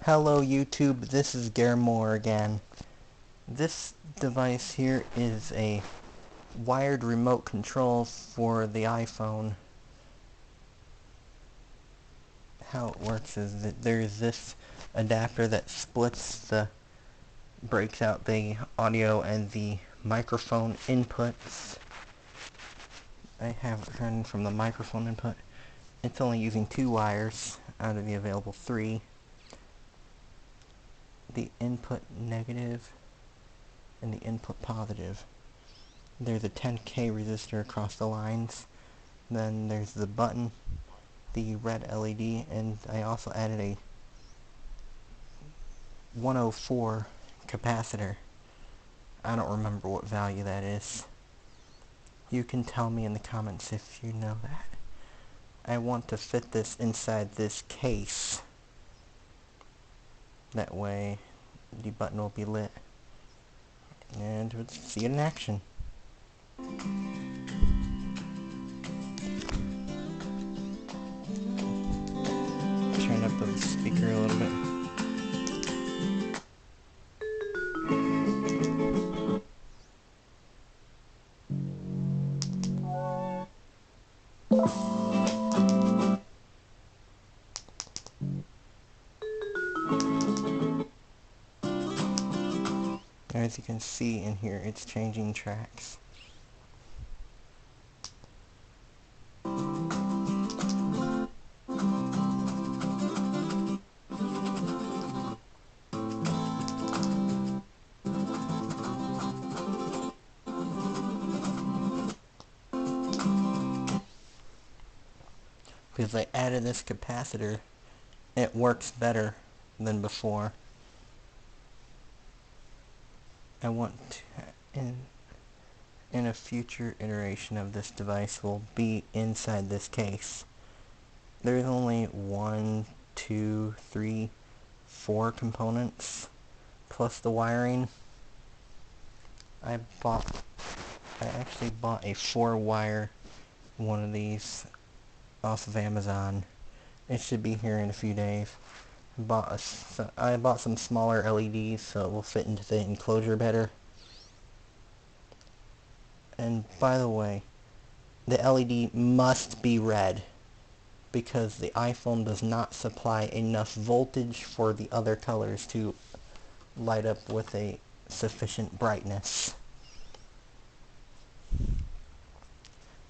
Hello YouTube, this is Moore again. This device here is a wired remote control for the iPhone. How it works is that there's this adapter that breaks out the audio and the microphone inputs. I have it running from the microphone input. It's only using 2 wires out of the available 3. The input negative and the input positive. There's a 10K resistor across the lines. Then there's the button, the red LED, and I also added a 104 capacitor. I don't remember what value that is. You can tell me in the comments if you know that. I want to fit this inside this case. That way the button will be lit. And let's see it in action. Turn up the speaker a little bit. As you can see in here, it's changing tracks. Because I added this capacitor, it works better than before. I want to, in a future iteration of this device will be inside this case. There's only 1, 2, 3, 4 components plus the wiring. I actually bought a 4-wire one of these off of Amazon. It should be here in a few days. I bought some smaller LEDs so it will fit into the enclosure better. And by the way, the LED must be red because the iPhone does not supply enough voltage for the other colors to light up with a sufficient brightness.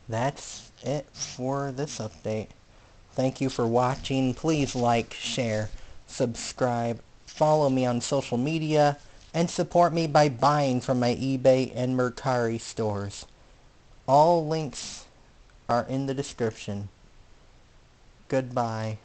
That's it for this update. Thank you for watching. Please like, share, subscribe, follow me on social media, and support me by buying from my eBay and Mercari stores. All links are in the description. Goodbye.